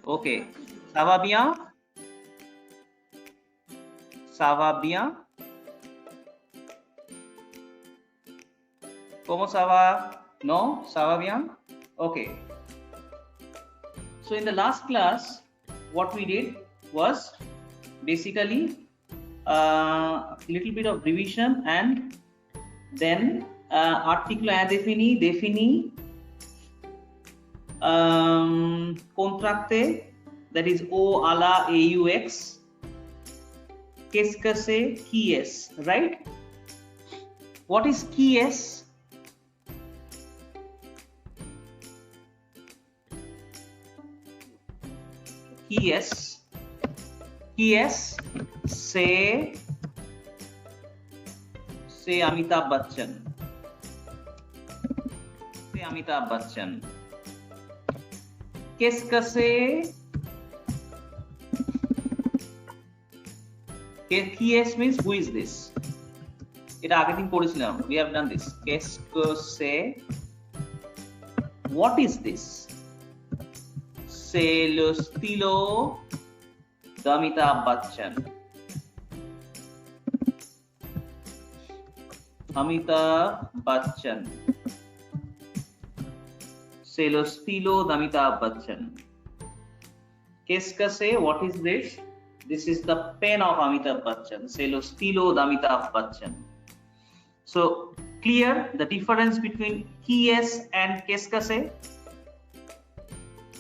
Okay. Ça va bien? Ça va bien? ¿Cómo ça va? No? Ça va bien? Okay. So in the last class, what we did was basically a little bit of revision and then article indéfini, défini, contracté, that is O, ala, AUX, qu'est-ce que c'est, qui est, right? What is qui est? Qui est? Qui est? C'est Amitabh Bachchan. C'est Amitabh Bachchan. Qu'est-ce que c'est? Qui est means who is this? এটা আগে দিন পড়েছিলাম. We have done this. Qu'est-ce que c'est? What is this? C'est le stylo d'Amitabh Bachchan. Amitabh Bachchan. C'est le stylo d'Amitabh Bachchan. Qu'est-ce que c'est? What is this? This is the pen of Amitabh Bachchan. C'est le stylo d'Amitabh Bachchan. So clear the difference between qui est and qu'est-ce que c'est?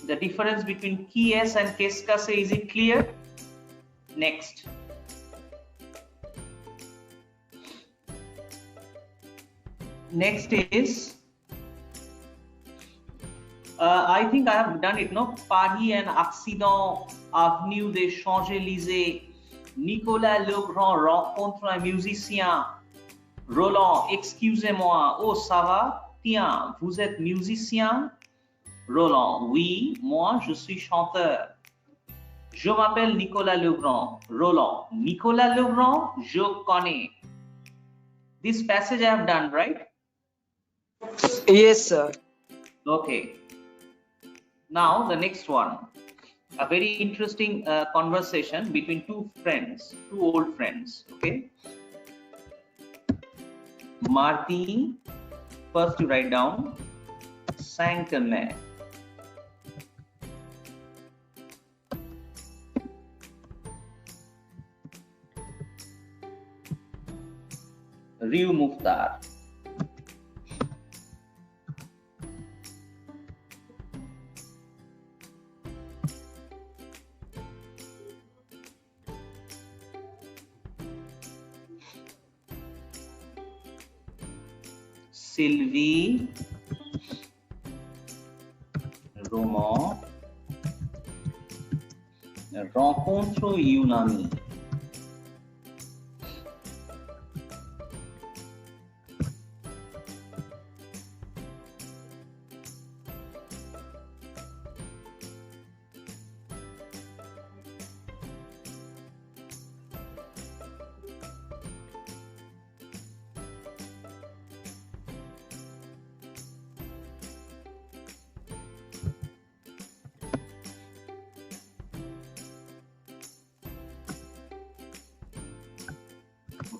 The difference between qui est and qu'est-ce que c'est, is it clear? Next. Next is I think I have done it, no? Paris and accident, avenue des Champs-Élysées. Nicolas Legrand rencontre un musicien. Roland, excusez-moi. Oh, ça va? Tiens, vous êtes musicien? Roland, oui, moi je suis chanteur. Je m'appelle Nicolas Legrand. Roland, Nicolas Legrand, je connais. This passage I have done, right? Yes, sir. Okay. Now the next one. A very interesting conversation between two old friends. Okay. Marty, first you write down Saint-Denis. Rue Mukhtar. Sylvie, Roman, rencontre une amie.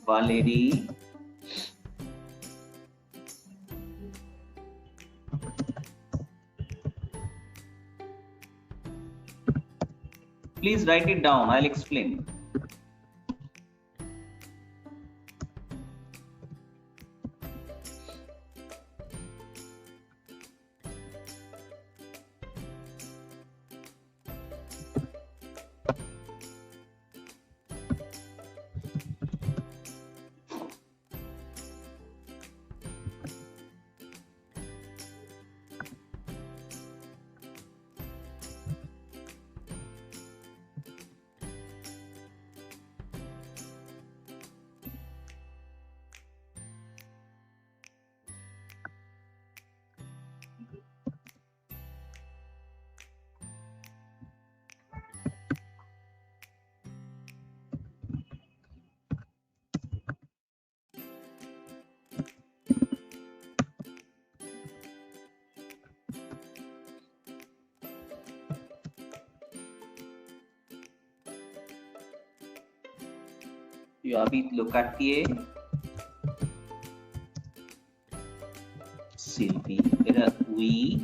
Valerie, please write it down, I'll explain. Tu habites le quartier. Sylvie. Oui.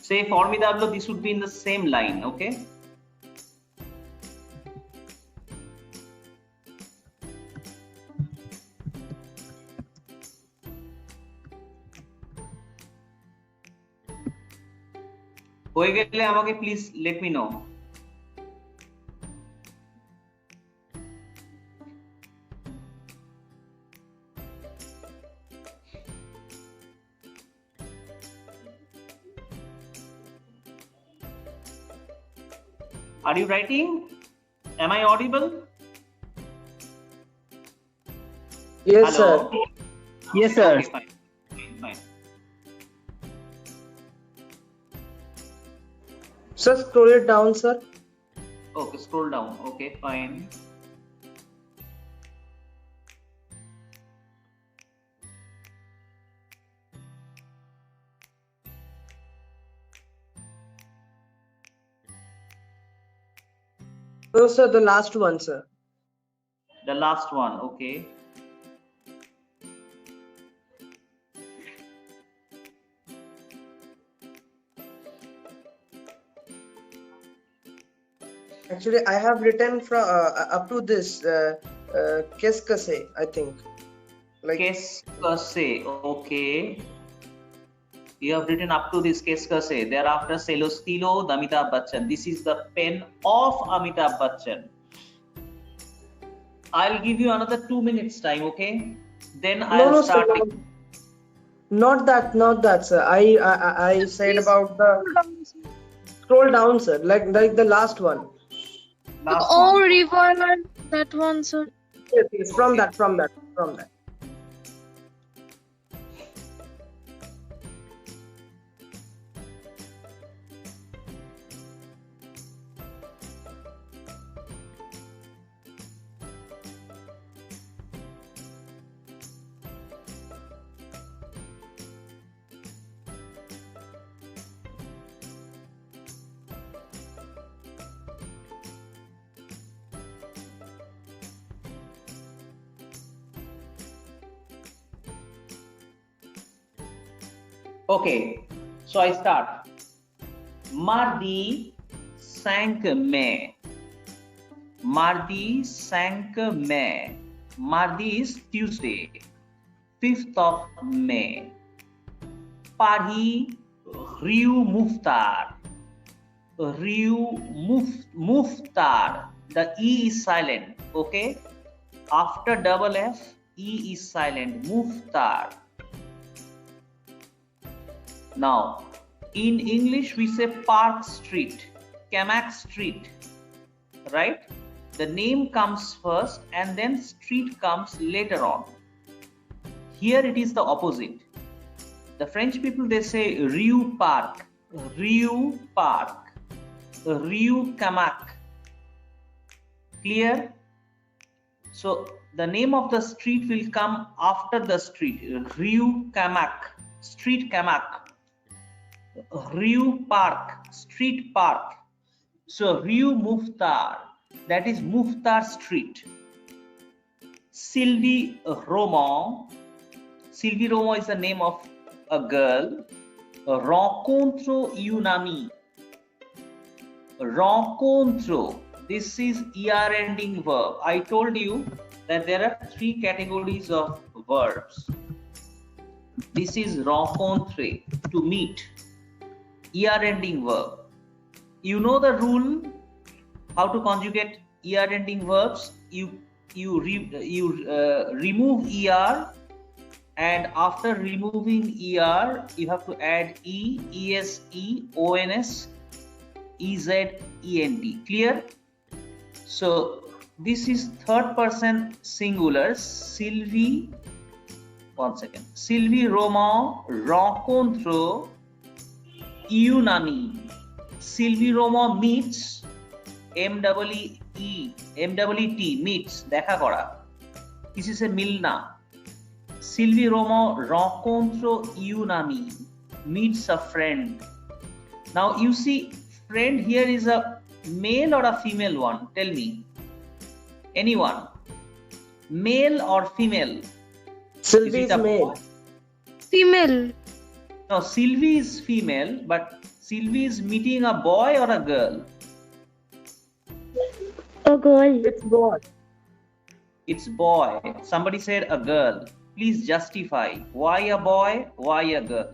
Say formidable, this would be in the same line, okay? হয়ে গেলে আমাকে please let me know. Are you writing? Am I audible? Yes, Hello? sir. Yes, sir. Okay, fine. Fine. Sir, scroll it down, sir. Okay, scroll down. Okay, fine. No, sir, the last one, sir. The last one, okay. Actually, I have written from up to this qu'est-ce que c'est, I think. Like, Qu'est-ce que c'est? Okay. You have written up to this qu'est-ce que c'est. Thereafter, c'est le stylo d'Amitabh Bachchan. This is the pen of Amitabh Bachchan. I'll give you another 2 minutes time, okay? Then I'll no, start. sir, not that, sir. I said about the scroll down, sir. Like the last one. Last Oh, one. rewind that one, sir. Yes, from that. Okay, so I start. Mardi 5 mai. Mardi 5 mai. Mardi is Tuesday, 5th of May. Paris, Rue Mouffetard. Rue Mouffetard. The E is silent, okay? After double F, E is silent. Mouffetard. Now, in English, we say Park Street, Camac Street, right? The name comes first and then street comes later on. Here it is the opposite. The French people, they say Rue Park, Rue Park, Rue Camac. Clear? So the name of the street will come after the street, Rue Camac, Street Camac. Rue Park, Street Park. So Rue Mouffetard, that is Mouffetard Street. Sylvie Roman. Sylvie Roman is the name of a girl. Rencontre une amie. Rencontre. This is ER ending verb. I told you that there are 3 categories of verbs. This is rencontrer, to meet, ER-ending verb. You know the rule how to conjugate ER-ending verbs. You remove ER, and after removing ER, you have to add E, ESE, ONS, EZ, ENT. Clear? So this is third person singular. Sylvie, one second. Sylvie Roman rencontre une amie. Sylvie Roman meets, M-E-E-T, meets, দেখা করা. This is a milna. Sylvie Roman rencontre une amie, meets a friend. Now you see, friend here is a male or a female one? Tell me. Anyone? Male or female? Sylvie is male. Female. No, Sylvie is female, but Sylvie is meeting a boy or a girl? A girl. It's boy. It's boy. Somebody said a girl. Please justify. Why a boy? Why a girl?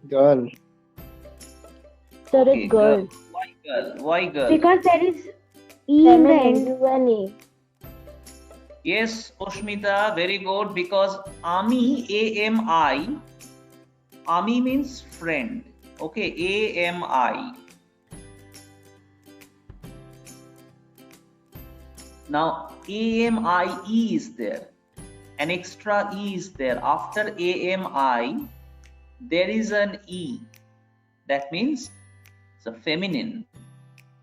Girl. Sir, Okay, it's girl. Why girl? Why girl? Because there is E in the end. U-N-E. Yes, Oshmita, very good. Because Ami, A-M-I, Ami means friend. Okay, A-M-I. Now, A-M-I-E is there. An extra E is there. After A-M-I, there is an E. That means it's a feminine.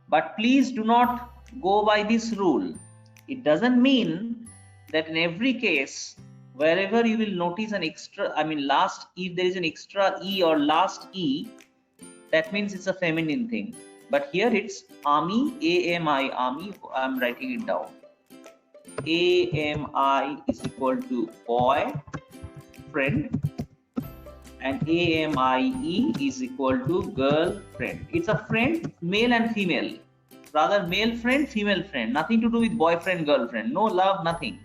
But please do not go by this rule. It doesn't mean that in every case, wherever you will notice an extra, last, if there is an extra E or last E, that means it's a feminine thing. But here it's Ami, A-M-I, Ami, I'm writing it down. A-M-I is equal to boy, friend, and A-M-I-E is equal to girl, friend. It's a friend, male and female. Rather male friend, female friend. Nothing to do with boyfriend, girlfriend. No love, nothing.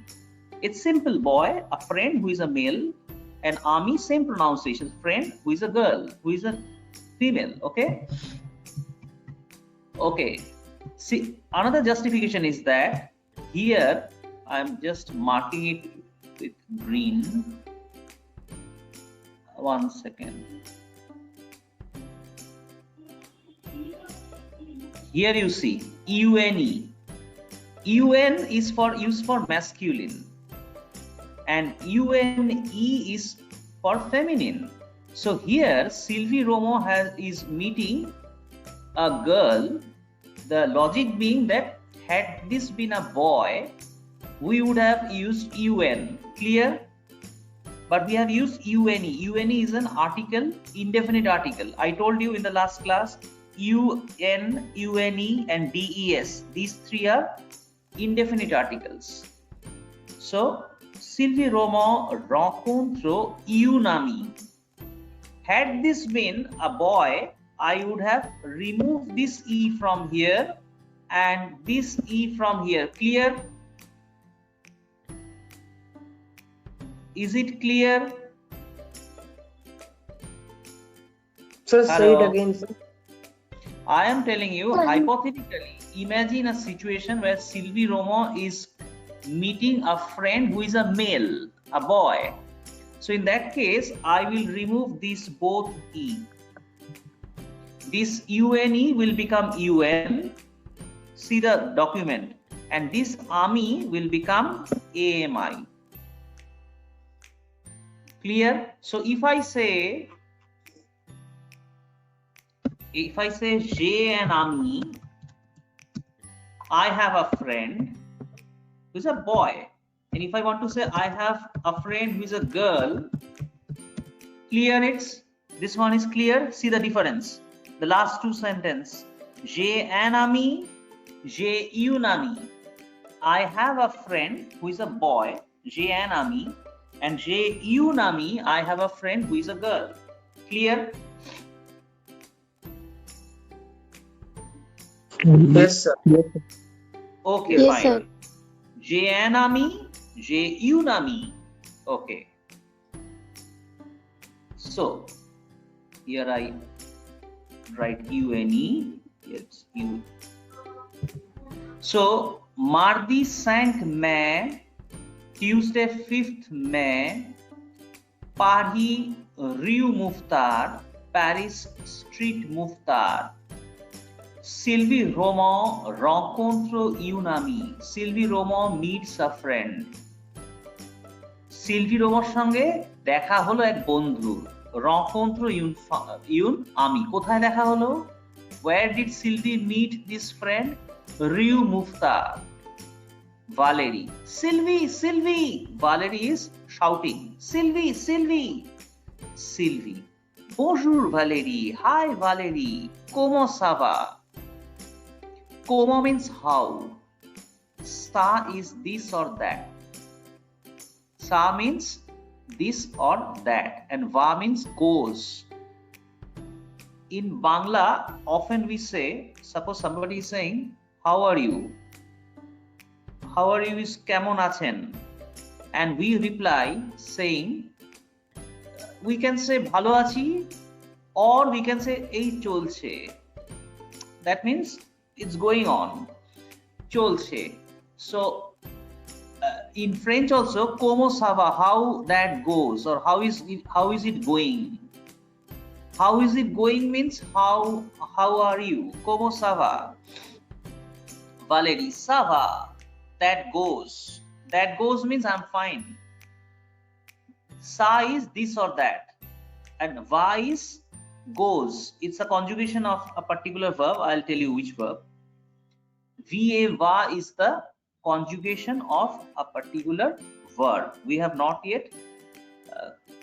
It's simple. Boy, a friend who is a male, and Ami, same pronunciation. Friend who is a girl, who is a female. Okay? Okay. See, another justification is that here I'm just marking it with green. One second. Here you see UNE. UN is for used for masculine, and UNE is for feminine. So here Sylvie Romo is meeting a girl. The logic being that had this been a boy, we would have used UN. Clear? But we have used UNE. UNE is an article, indefinite article. I told you in the last class, UN, UNE and DES. These three are indefinite articles. So, Sylvie Romo rencontre une amie. Had this been a boy, I would have removed this E from here and this E from here. Clear? Is it clear? Sir, say it again, sir. I am telling you, hypothetically, imagine a situation where Sylvie Romo is meeting a friend who is a male, a boy. So in that case, I will remove these both E. This UNE will become UN. See the document. And this AMI will become AMI. Clear? So if I say J and Ami, I have a friend who is a boy. And if I want to say I have a friend who is a girl, clear this one is clear. See the difference. The last two sentences. J and Ami, J une ami. I have a friend who is a boy, J and Ami, and J une ami, I have a friend who is a girl. Clear? Yes, sir. Okay, Yes, fine. sir. J'ai un ami, j'ai une amie. Okay. So here I write une. It's you. So mardi 5 mai, Tuesday 5th May, Paris Rue Mouffetard, Paris Street Mouffetard. Sylvie Roman rencontre une amie. Sylvie Roman meets a friend. Sylvie Roman সঙ্গে দেখা হলো এক বন্ধু। Rencontre une amie. কোথায় দেখা হলো? Where did Sylvie meet this friend? Rue Mouffetard. Valerie. Sylvie, Sylvie. Valerie is shouting. Sylvie, Sylvie. Sylvie. Bonjour Valerie. Hi Valerie. Comment ça va? Comment means how. Sa is this or that. Sa means this or that, and va means goes. In Bangla, often we say, suppose somebody is saying, how are you? How are you is kemon achen? And we reply saying, we can say bhalo achi, or we can say ei cholche. That means it's going on. Cholche. So in French also, comment ça va, how that goes, or how is it going. How is it going means how are you. Comment ça va. Valerie, ça va, that goes. That goes means I'm fine. Sa is this or that, and va is goes. It's a conjugation of a particular verb. I'll tell you which verb. Va is the conjugation of a particular verb. We have not yet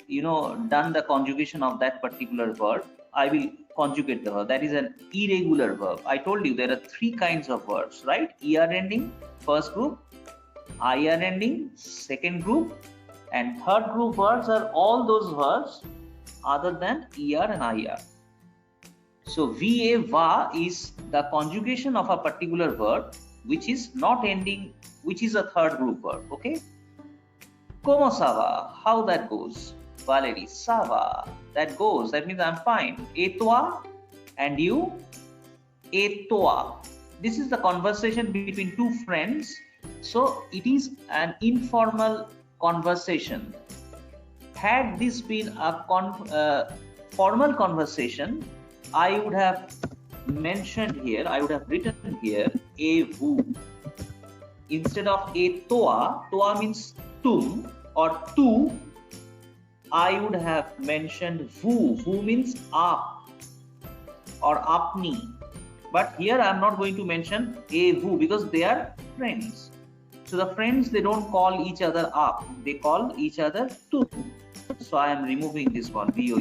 done the conjugation of that particular verb. I will conjugate the verb. That is an irregular verb. I told you there are 3 kinds of verbs, right? Er ending, first group. Ir ending, second group. And third group verbs are all those verbs other than er and ir. So va is the conjugation of a particular verb which is not ending, which is a third group verb. Okay. Comment ça va? How that goes? Valerie, ça va. That goes. That means I'm fine. Et toi? And you? Et toi. This is the conversation between 2 friends. So it is an informal conversation. Had this been a formal conversation, I would have mentioned here, I would have written here, a vous. Instead of a toi means tum or tu, I would have mentioned vous. Vous means aap or apni. But here I am not going to mention a vous because they are friends. So the friends, they don't call each other aap, they call each other tu. So I am removing this one, vous.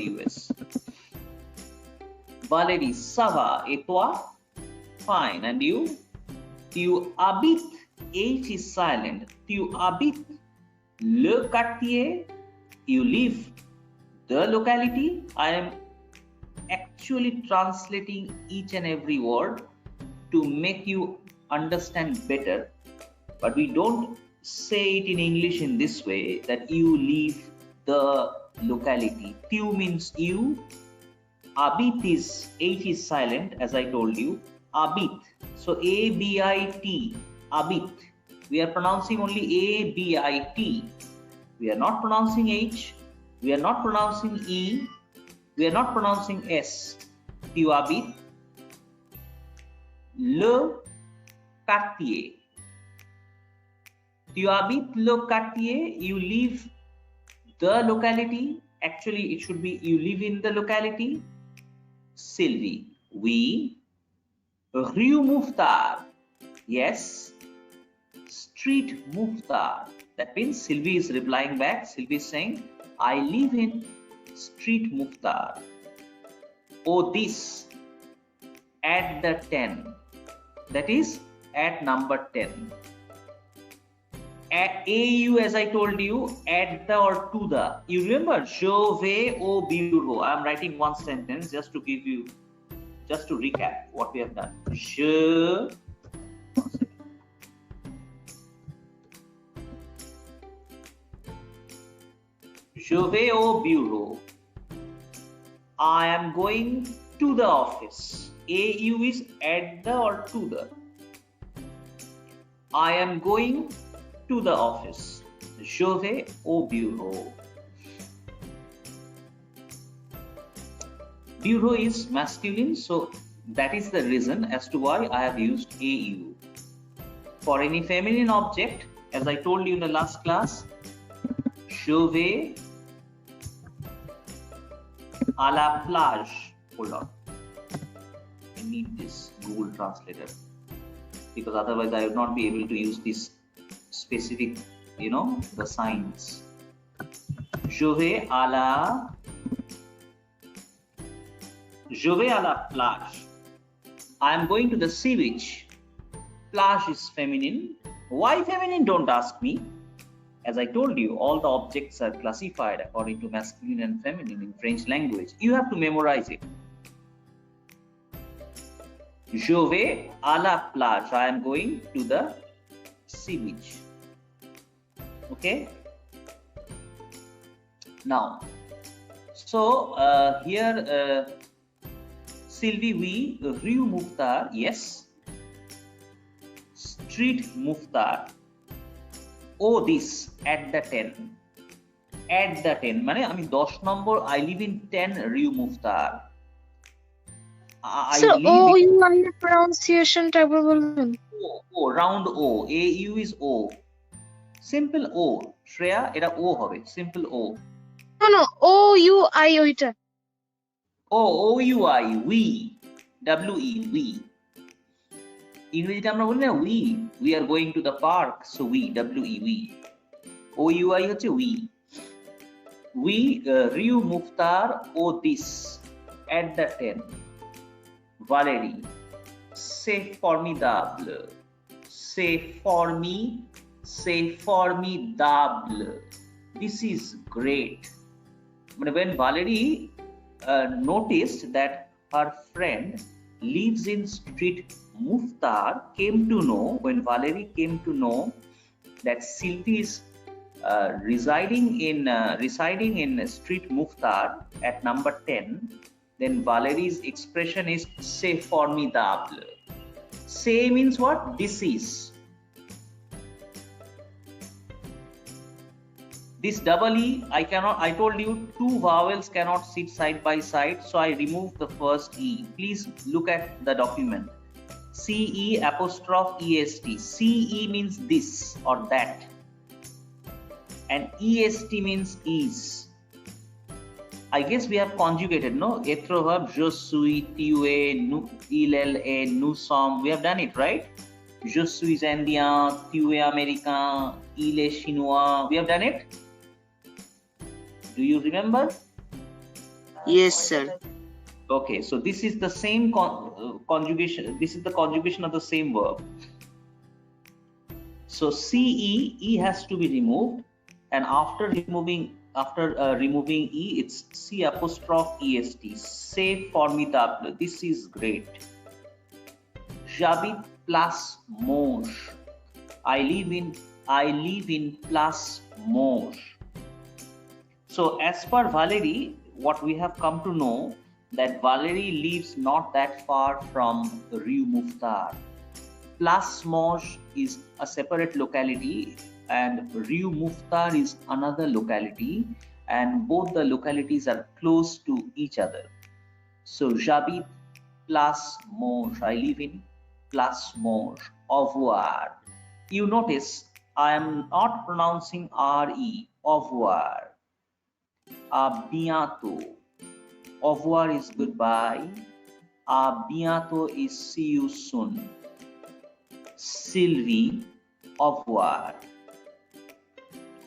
Valerie, ça va, et toi? Fine, and you? Tu habites, H is silent. Tu habites le quartier, you live the locality. I am actually translating each and every word to make you understand better. But we don't say it in English in this way, that you live the locality. Tu means you. Abit is, H is silent, as I told you. Abit. So A-B-I-T. Abit. We are pronouncing only A-B-I-T. We are not pronouncing H. We are not pronouncing E. We are not pronouncing S. Tu habites le quartier. Tu habites le quartier. You live the locality. Actually, it should be you live in the locality. Sylvie, oui. Rue Mouffetard, yes. Street Mouffetard. That means Sylvie is replying back. Sylvie is saying, I live in Street Mouffetard. Oh, this at the 10. That is at number 10. At AU, as I told you, at the or to the. You remember, je vais au bureau. I am writing one sentence just to give you, just to recap what we have done. Je vais au bureau. I am going to the office. AU is at the or to the. I am going to the office. Je vais au bureau. Bureau is masculine, so that is the reason as to why I have used AU. For any feminine object, as I told you in the last class, je vais à la plage. Hold on. I need this Google Translator because otherwise I would not be able to use this specific, the signs. Je vais à la plage. I am going to the sea beach. Plage is feminine. Why feminine? Don't ask me. As I told you, all the objects are classified according to masculine and feminine in French language. You have to memorize it. Je vais à la plage. I am going to the sea beach. Okay. Now, so here, Sylvie, we Rue Mukhtar, yes. Street Mukhtar. Oh, this at the 10. At the 10. মানে আমি 10 নম্বর I live in 10 Rue Mukhtar. So O you want the pronunciation type of বলবেন? O, round O. AU is O. Simple O. Shreya, এটা O হবে. Simple O. No, O U I ওইটা। O-U-I, we, W-E, we. ইংরেজিতে আমরা বলি না we are going to the park, so we, W-E, we. O-U-I হচ্ছে we Rue Mukhtar, oh this, at the 10. Valerie, c'est formidable, this is great. When Valerie noticed that her friend lives in street Mukhtar, when Valerie came to know that Sylvie is residing in street Mukhtar at number 10, then Valerie's expression is c'est formidable. C'est means what? This is. This double E, I told you two vowels cannot sit side by side, so I removed the first E. Please look at the document. C-E apostrophe E-S-T. C-E means this or that. And E-S-T means is. I guess we have conjugated, no? Être verb, je suis, tu es, nous, il, elle, est, nous sommes. We have done it, right? Je suis indien, tu es américain, il est chinois. We have done it? Do you remember? Yes, sir. Okay, so this is the same conjugation. This is the conjugation of the same verb. So C-E, E has to be removed, and after removing E, it's C apostrophe E-S-T. C'est formidable. This is great. J'habite Place Monge. I live in Place Monge. So as per Valerie, what we have come to know, that Valerie lives not that far from Rue Mukhtar. Place Monge is a separate locality and Rue Mukhtar is another locality, and both the localities are close to each other. So j'habite Place Monge. I live in Place Monge. Au revoir. You notice I am not pronouncing R-E. Au revoir. A bientôt. Au revoir is goodbye. A bientôt is see you soon. Sylvie, au revoir.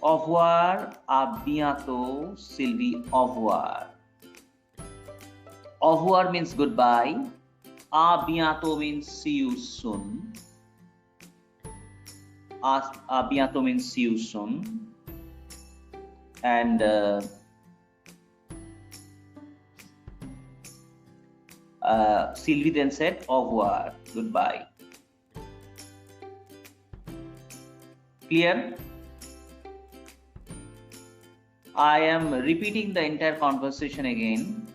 Au revoir, à bientôt. Sylvie, au revoir. Au revoir means goodbye. À bientôt means see you soon. À bientôt means see you soon. And Sylvie then said au revoir, goodbye. Clear? I am repeating the entire conversation again.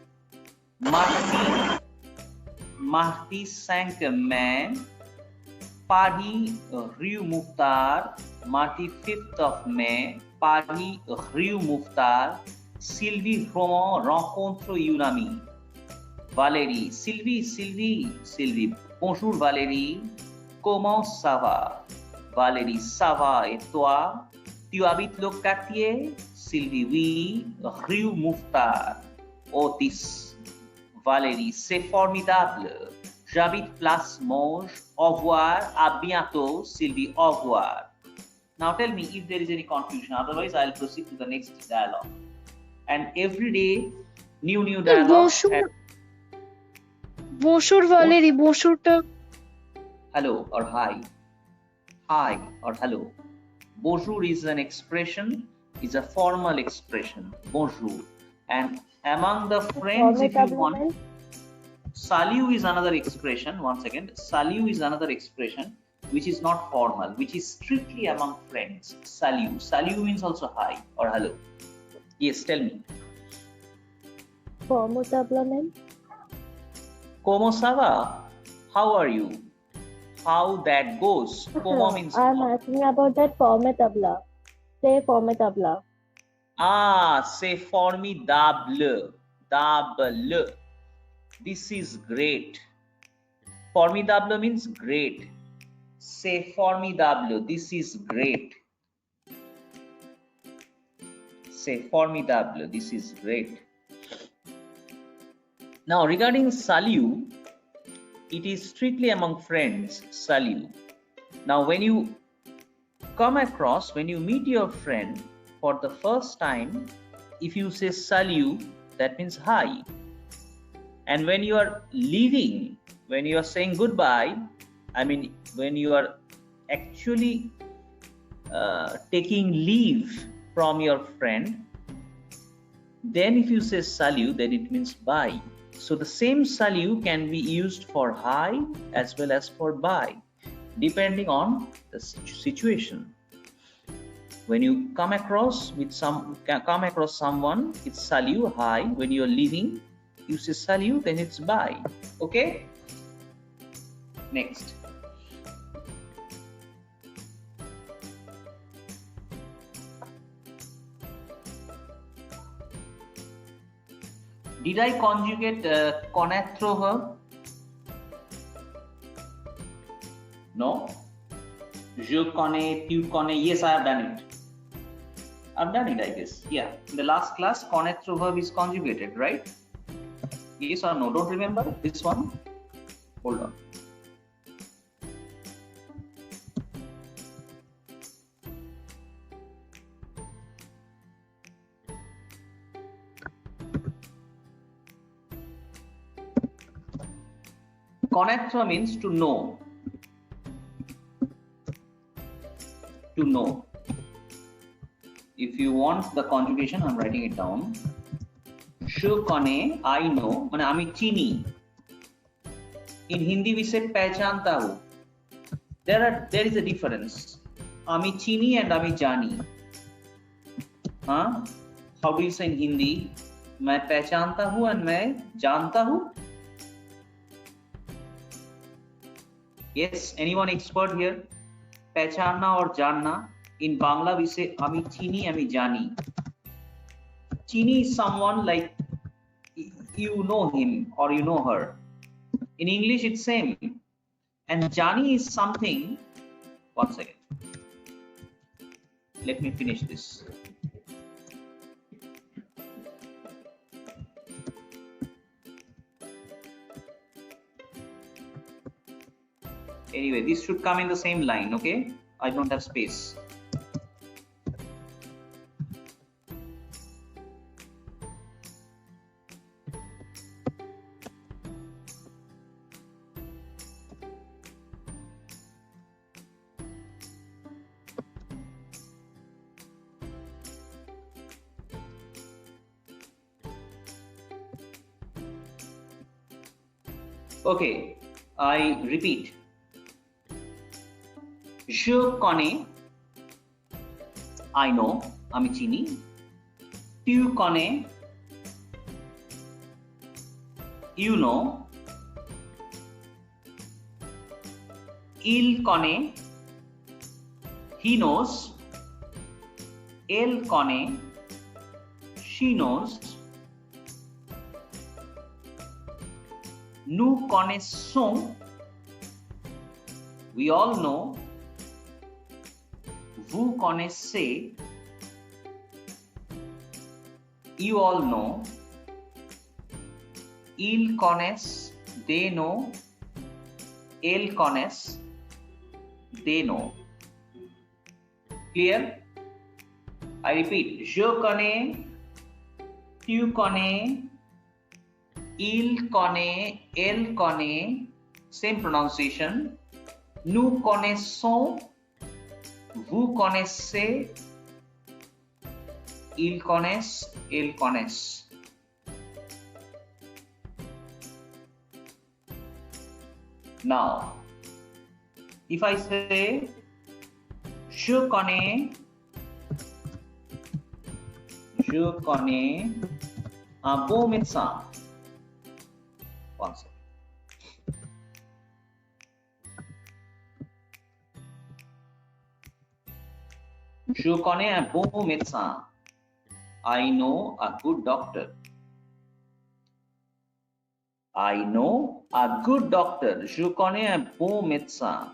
Marty 5 mai, Paris Rue Mouffetard, mardi 5th of May, Paris Rue Mouffetard, Sylvie Froment rencontre une amie. Valérie, Sylvie, bonjour Valérie, comment ça va? Valérie, ça va et toi? Tu habites le quartier? Sylvie, oui, Rue Mouffetard. Otis, Valérie, c'est formidable. J'habite Place Monge. Au revoir, à bientôt, Sylvie, au revoir. Now tell me if there is any confusion, otherwise I'll proceed to the next dialogue. And every day, new dialogue. Bonjour. Bonjour Valerie, bonjour ta. Hello or hi. Hi or hello. Bonjour is an expression, is a formal expression. Bonjour. And among the friends, if you want, salut is another expression. One second. Salut is another expression which is not formal, which is strictly among friends. Salut. Salut means also hi or hello. Yes, tell me. Formidable. Como ça va? How are you? How that goes? Como means I'm asking about that formidable. Say formidable. Ah, c'est formidable. Dable. This is great. Formidable means great. C'est formidable. This is great. C'est formidable. This is great. Now, regarding salut, it is strictly among friends, salut. Now, when you come across, when you meet your friend for the first time, if you say salut, that means hi. And when you are leaving, when you are saying goodbye, I mean, when you are actually taking leave from your friend, then if you say salut, then it means bye. So the same salut can be used for hi as well as for bye, depending on the situation. When you come across someone, it's salut, hi. When you're leaving, you say salut, then it's bye. Okay? Next. Did I conjugate connaître verb? No. Je connais, tu connais. Yes, I have done it. I've done it, I guess. Yeah. In the last class, connaître verb is conjugated, right? Yes or no? Don't remember this one? Hold on. Connaître means to know. To know. If you want the conjugation, I'm writing it down. Je connais, I know, মানে আমি চিনি. In Hindi we say पहचानता हूँ. There is a difference. আমি চিনি and আমি জানি. Huh? How do you say in Hindi? मैं पहचानता हूँ and मैं जानता हूँ. Yes, anyone expert here? पहचानना और जानना. In Bangla we say আমি চিনি, আমি জানি. Chini is someone like you know him or you know her. In English it's same. And Jani is something. One second. Let me finish this. Anyway, this should come in the same line, okay? I don't have space. Okay, I repeat. Je connais, I know, আমি চিনি. tu connais, you know, il connaît, he knows, elle connaît, she knows, nous connaissons, we all know, vous connaissez, you all know, ils connaissent, they know, elles connaissent, they know. Clear? I repeat, je connais, tu connais, il connaît, elle connaît, same pronunciation. Nous connaissons, vous connaissez, ils connaissent, elles connaissent. Now, if I say je connais un bon médecin. One second. Je connais un bon médecin. I know a good doctor. I know a good doctor. Je connais un bon médecin.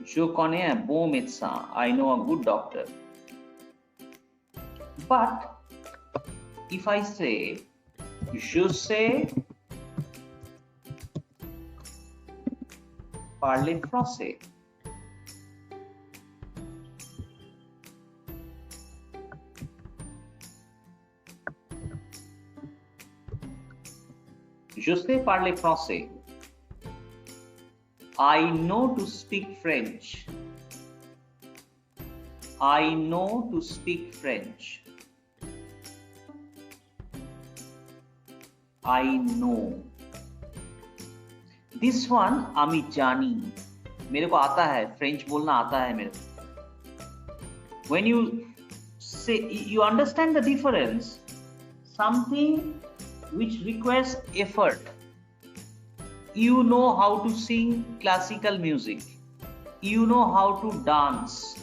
Je connais un bon médecin. I know a good doctor. But if I say, je sais parler français. Je sais parler français. I know to speak French. I know to speak French. I know. This one आमी जानी. मेरे को आता है, French बोलना आता है मेरे को. When you say, you understand the difference. Something which requires effort. You know how to sing classical music. You know how to dance,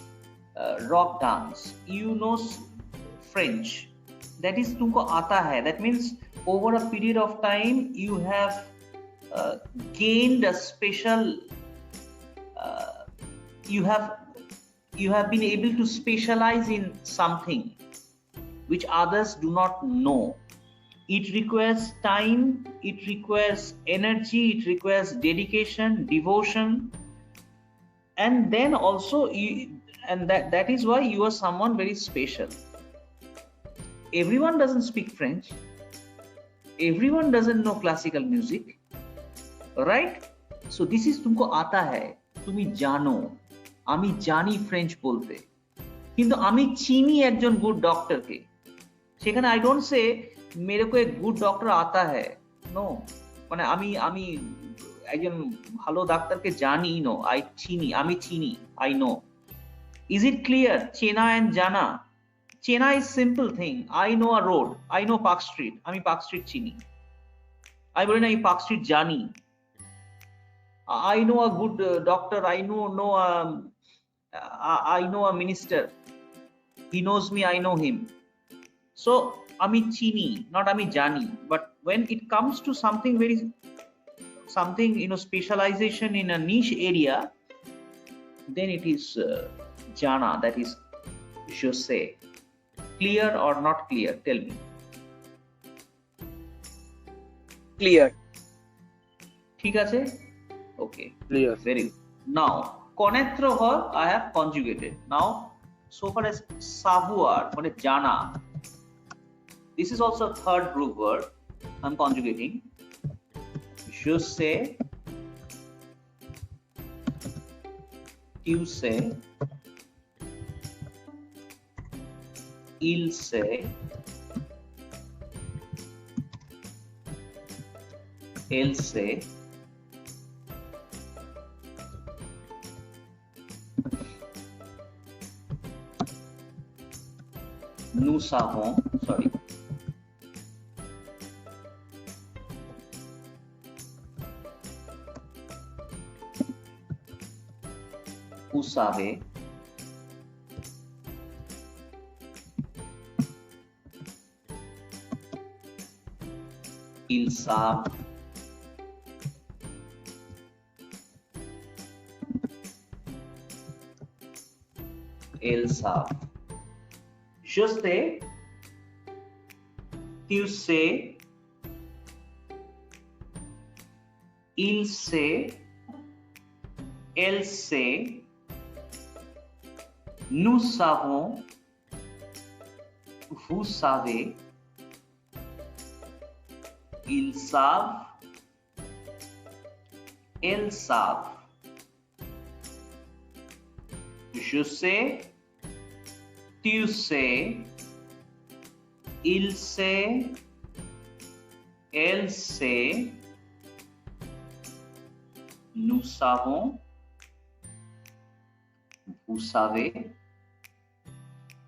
rock dance. You know French. That is तुमको आता है. That means over a period of time you have gained a special. You have been able to specialize in something which others do not know. It requires time, it requires energy, it requires dedication, devotion, and then also that is why you are someone very special. Everyone doesn't speak French. Everyone doesn't know classical music, right? So this is तुमको आता है, তুমি জানো, আমি জানি French বলতে, কিন্তু আমি চিনি একজন গুড ডক্টরকে। সেখানে I don't say मेरे को एक गुड डॉक्टर आता है, नो, মানে আমি একজন ভালো ডাক্তারকে জানি, নো, আমি চিনি, I know. Is it clear? চেনা and জানা. চেনা is simple thing. I know a road. I know Park Street. আমি Park Street চিনি. I বলি না আমি Park Street জানি. I know a good doctor. I know a minister. He knows me. I know him. So আমি চিনি, not আমি জানি. But when it comes to something specialization in a niche area, then it is jana, that is je sais. Clear or not clear? Tell me. Clear. ঠিক আছে? Okay. Clear. Very good. Now, connaître হল I have conjugated. Now, so far as savoir, মানে জানা. This is also a third group word. I'm conjugating. Je sais, tu sais, il sait, elle sait, Nous savons, sorry. Vous savez. Ils savent. Elles savent. Je sais. Tu sais. Il sait. Elle sait. Nous savons. Vous savez. Ils savent. Elles savent. Je sais. Tu sais. Il sait. Elle sait. Nous savons. Vous savez.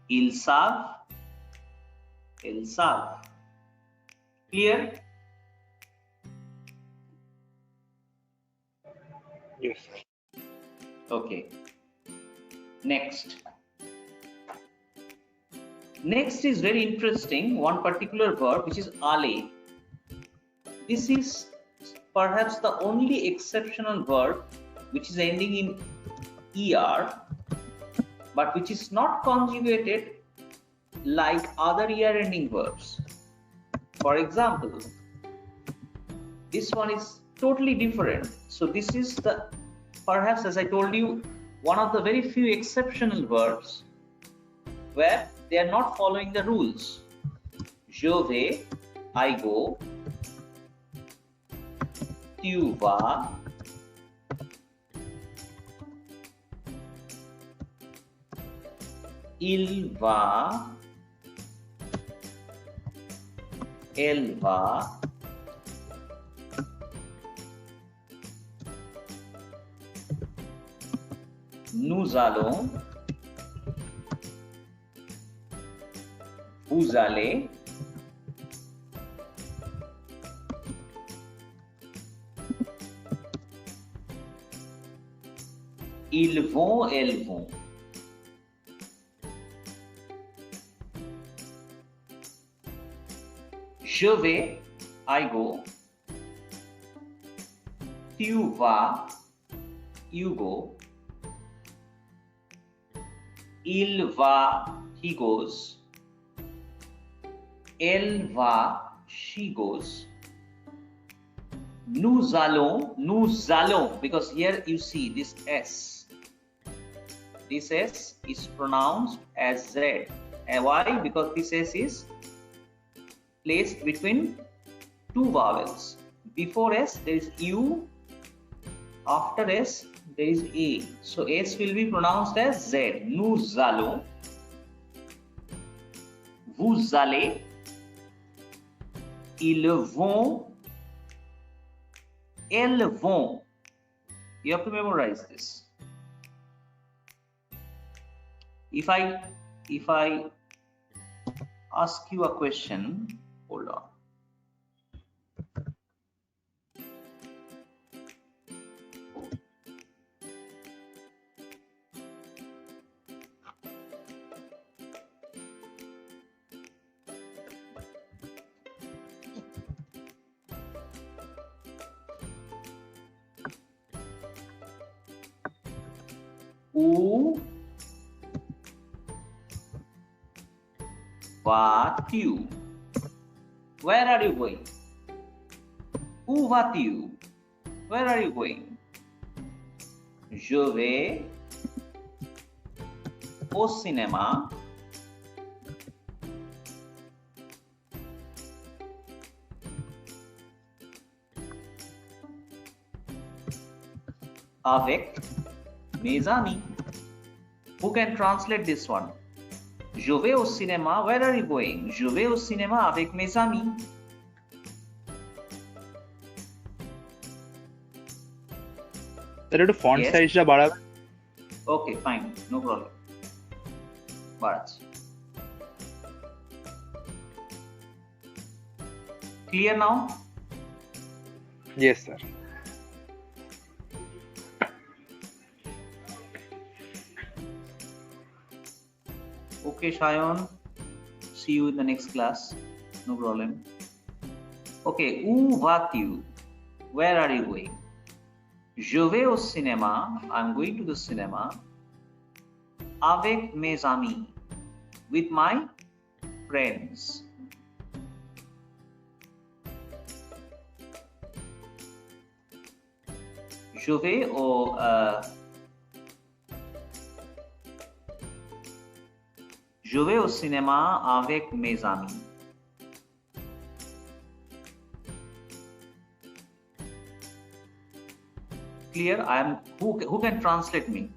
Ils savent. Elles savent. Clear? Yes. Okay. Next. Next is very interesting. One particular verb which is aller. This is perhaps the only exceptional verb which is ending in er, but which is not conjugated like other er ending verbs. For example, this one is totally different. So this is the, perhaps as I told you, one of the very few exceptional verbs where they are not following the rules. Je vais, I go. Tu vas. Il va. Elle va. Nous allons. Vous allez. Ils vont, elles vont. Je vais, I go. Tu vas, you go. Il va, he goes. Elle va, she goes. Nous allons, because here you see this S. This S is pronounced as Z. And why? Because this S is placed between two vowels. Before S there is U, after S there is A. So S will be pronounced as Z. Nous allons, vous allez, ils vont, elles vont. You have to memorize this. If I ask you a question, hold on. Où vas-tu? Where are you going? Où vas-tu? Where are you going? Je vais au cinéma. Avec mes amis. Who can translate this one? Je vais au cinéma. Where are you going? Je vais au cinéma avec mes amis. Sir, একটু font Yes. size টা বাড়াবেন? Okay, fine, no problem. বাড়াচ্ছি। Clear now? Yes, sir. Okay, Shayon. See you in the next class. No problem. Okay, où vas-tu? Where are you going? Je vais au cinéma. I'm going to the cinema. Avec mes amis. With my friends. Je vais au je vais au cinéma avec mes amis. Clear? I am who can translate me?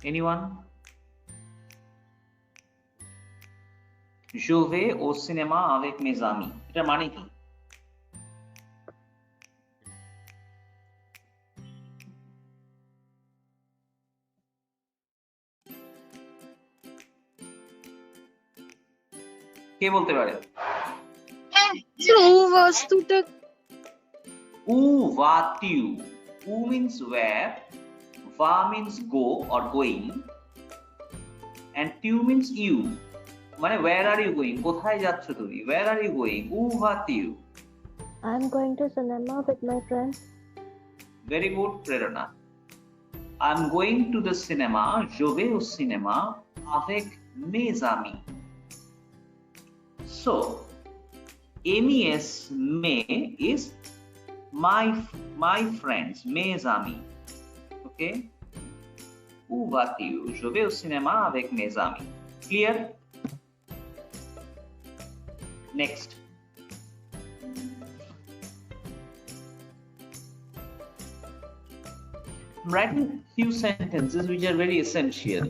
Anyone? Je vais au cinéma avec mes amis. এটা মানে কি? কে বলতে পারে? ও বস্তুটা Où vas-tu? Où means where, va means go or going, and tu means you. মানে where are you going? কোথায় যাচ্ছ তুমি? Where are you going? Où vas-tu? I'm going to cinema with my friends. Very good, Prerana. I'm going to the cinema. Je vais au cinéma avec mes amis. So, MES mes is my friends, mes amis. Okay? Où vas-tu? Je vais au cinéma avec mes amis. Clear? Next. I'm writing few sentences which are very essential.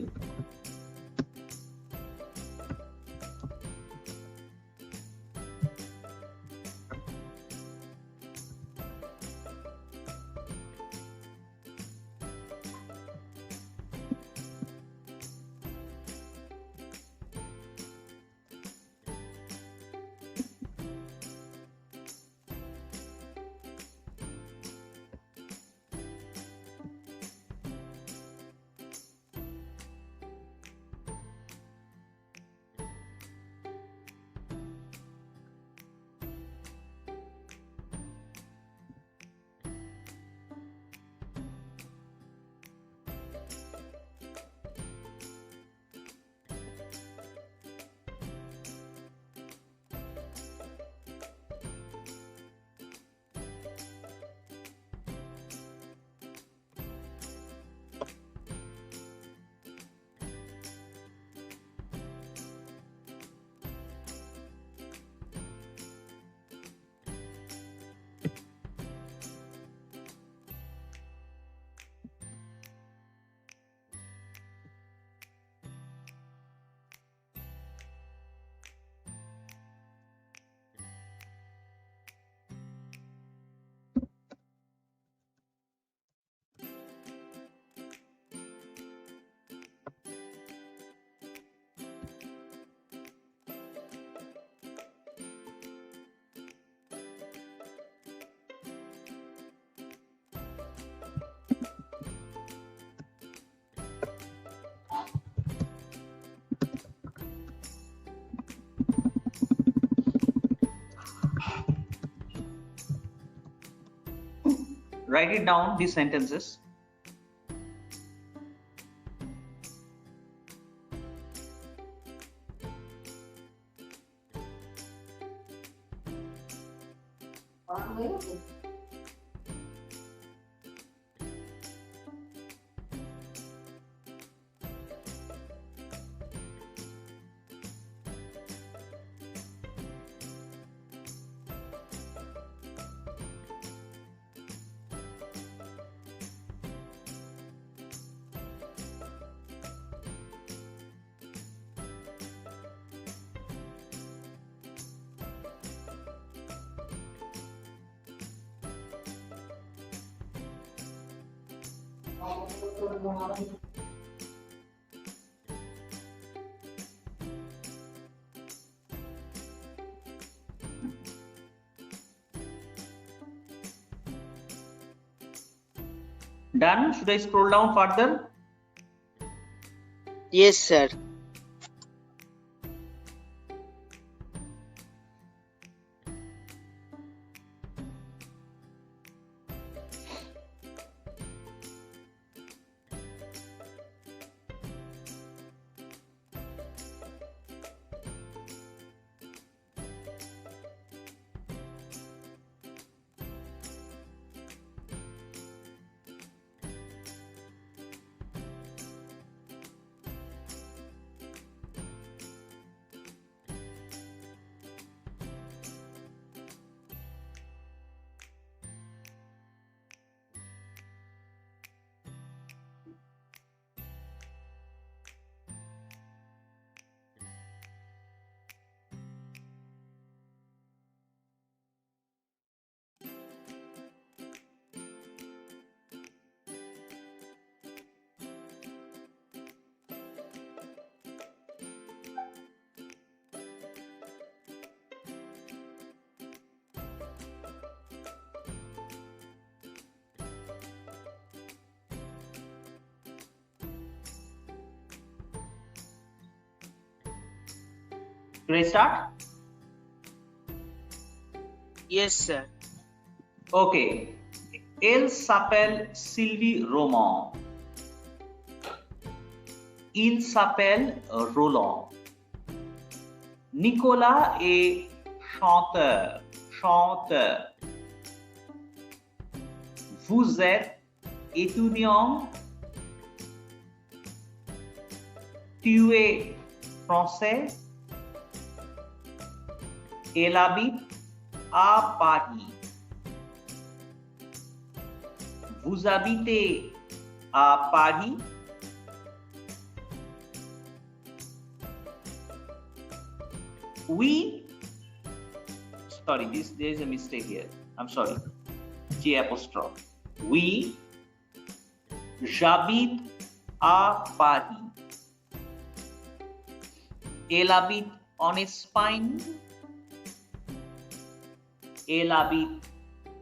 Write it down, these sentences. Done? Should I scroll down further? Yes, sir. Should I start? Yes, sir. Okay. Elle s'appelle Sylvie Roman. Il s'appelle Roland. Nicolas est chanteur. Chanteur. Vous êtes étudiant. Tu es français. Elle habite à Paris. Vous habitez à Paris. We, sorry, there is a mistake here. I'm sorry. J apostrophe. Oui, j'habite à Paris. Elle habite en Espagne. Elle habite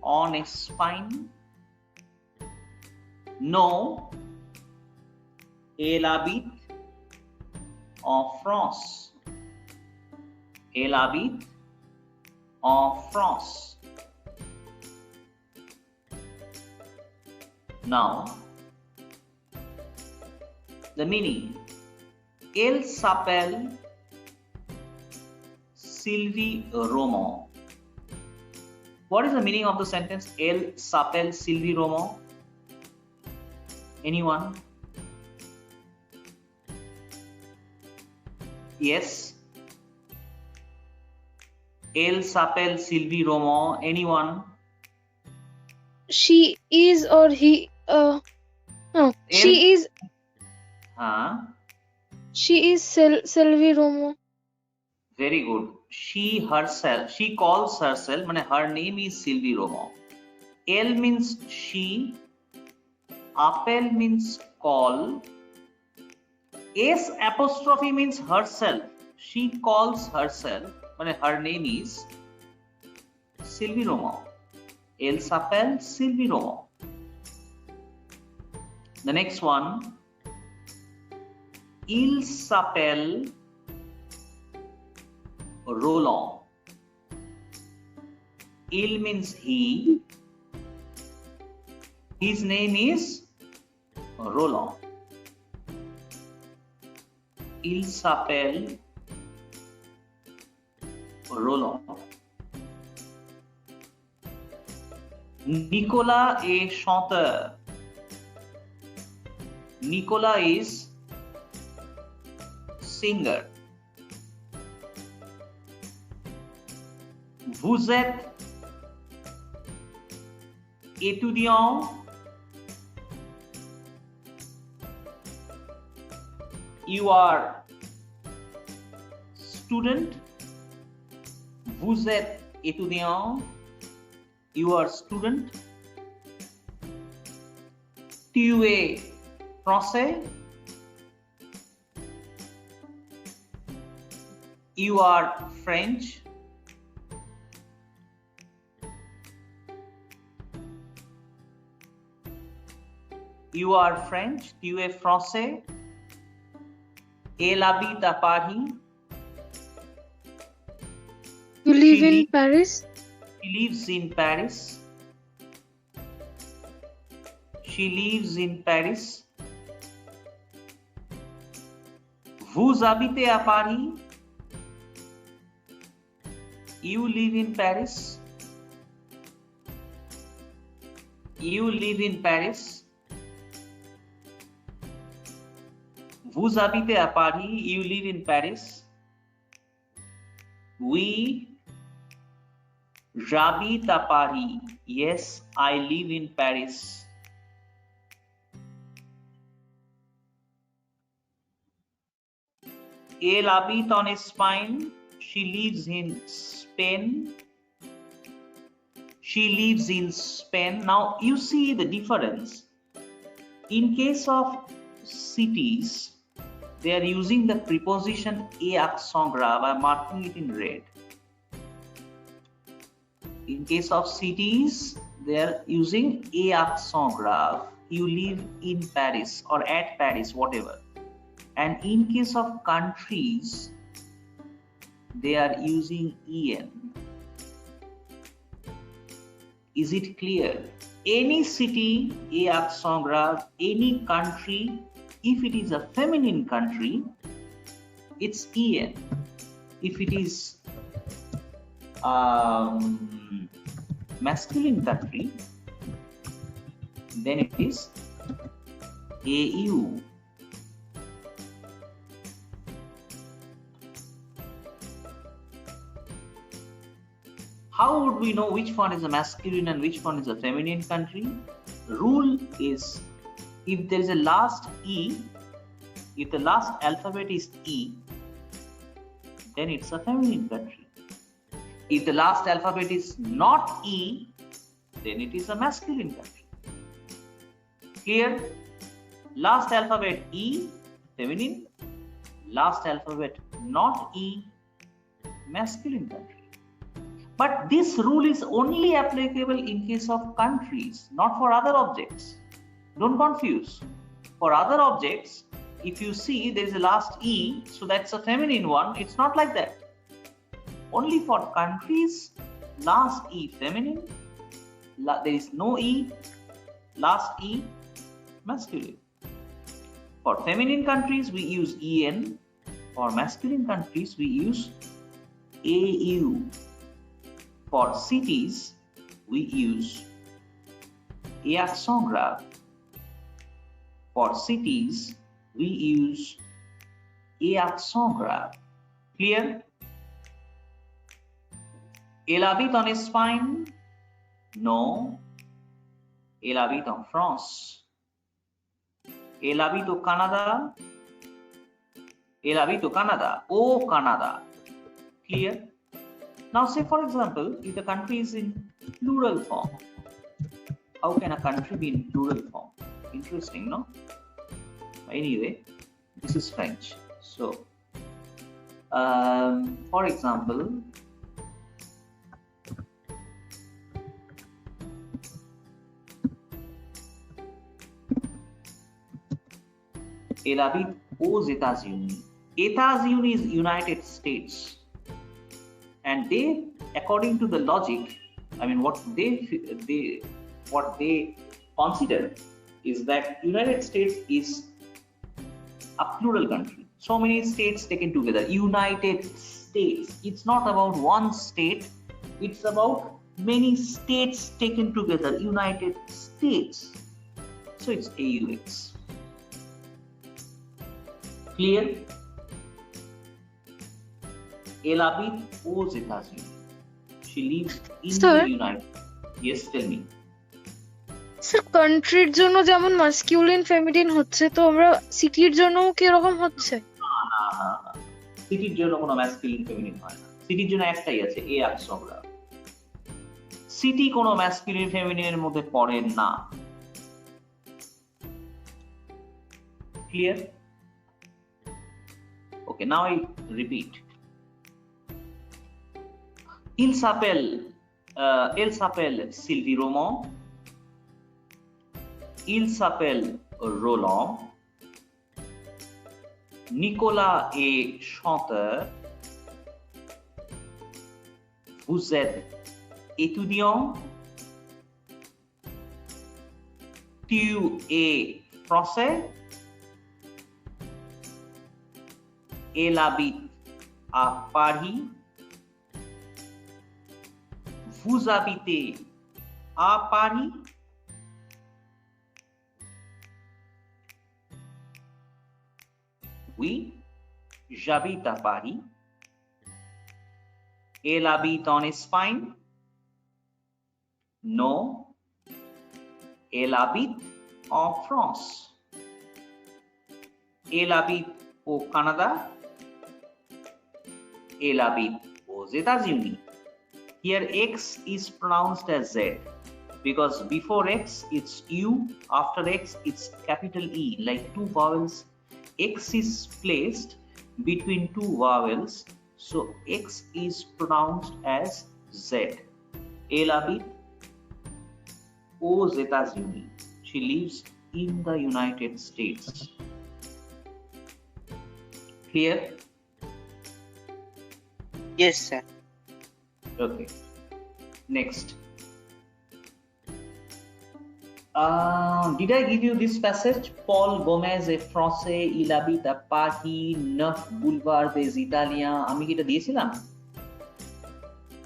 en Espagne. Non, elle habite en France. Elle habite en France. Now, the meaning. Elle s'appelle Sylvie Roman. What is the meaning of the sentence? Elle s'appelle Sylvie Roman. Anyone? Yes. Elle s'appelle Sylvie Roman. Anyone? She is or he no. She is Sylvie Romo. Very good. She herself, she calls herself, her name is Sylvie Roman. Elle means she. Appel means call. S apostrophe means herself. She calls herself. Her name is Sylvie Roman. Elle s'appelle Sylvie Roman. The next one. Il s'appelle Roland. Il means he. His name is Roland. Il s'appelle Roland. Nicolas est chanteur. Nicolas is singer. Vous êtes étudiant. You are student. Vous êtes étudiant. You are student. Tu es français. You are French. You are French. Tu es français. Elle habite à Paris. You live in She Paris? lives in Paris. She lives in Paris. Vous habitez à Paris. You live in Paris. You live in Paris. Vous habitez à Paris. You live in Paris. Oui, j'habite à Paris. Yes, I live in Paris. Elle habite en Espagne. She lives in Spain. She lives in Spain. Now you see the difference. In case of cities, they are using the preposition a accent grave. I am marking it in red. In case of cities, they are using a accent grave. You live in Paris or at Paris, whatever. And in case of countries, they are using en. Is it clear? Any city, a accent grave, any country, if it is a feminine country, it's en. If it is masculine country, then it is au. How would we know which one is a masculine and which one is a feminine country? The rule is, if there is a last E, if the last alphabet is E, then it's a feminine country. If the last alphabet is not E, then it is a masculine country. Clear? Last alphabet E, feminine. Last alphabet not E, masculine country. But this rule is only applicable in case of countries, not for other objects. Don't confuse. For other objects, if you see there is a last E, so that's a feminine one. It's not like that. Only for countries, last E feminine, there is no E, last E masculine. For feminine countries, we use en. For masculine countries, we use au. For cities, we use a accent grave. For cities, we use a accent grave. Clear? Elle habite en Espagne? Non. Elle habite en France. Elle habite au Canada? Elle habite au Canada. Au Canada. Clear? Now say for example, if the country is in plural form, how can a country be in plural form? Interesting, no? Anyway, this is French. So, for example, elle habite aux États-Unis. États-Unis is United States. And they, according to the logic, I mean, what they consider is that United States is a plural country. So many states taken together. United States. It's not about one state. It's about many states taken together. United States. So it's AUX. Clear? Elle habite aux États-Unis. She lives in the United. Yes, tell me. Sir কান্ট্রির জন্য যেমন masculine feminine হচ্ছে, তো আমরা সিটির জন্যও কি এরকম হচ্ছে? না, সিটির জন্য কোনো ম্যাসকুলিন ফেমিনিন হয় না। সিটির জন্য একটাই আছে, এ accent grave। সিটি কোনো ম্যাসকুলিন ফেমিনিনের মধ্যে পড়ে না। Clear? Okay, now I repeat. Elle s'appelle Sylvie Roman. Il s'appelle Roland. Nicolas est chanteur. Vous êtes étudiant. Tu es français. Elle habite à Paris. Vous habitez à Paris. Oui, j'habite à Paris. Elle habite en Espagne. Non, elle habite en France. Elle habite au Canada. Elle habite aux États-Unis. Here X is pronounced as Z because before X it's U, after X it's capital E, like two vowels. X is placed between two vowels, so X is pronounced as Z. Elle habite aux États-Unis. She lives in the United States. Clear? Yes, sir. Okay. Next. Did I give you this passage? Paul Gomez est français, il habite à Paris, 9 boulevard des Italiens. আমি কি এটা দিয়েছিলাম?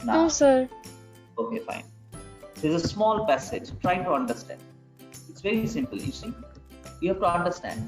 No, sir. Okay, fine. There's a small passage. Try to understand. It's very simple, you see. You have to understand.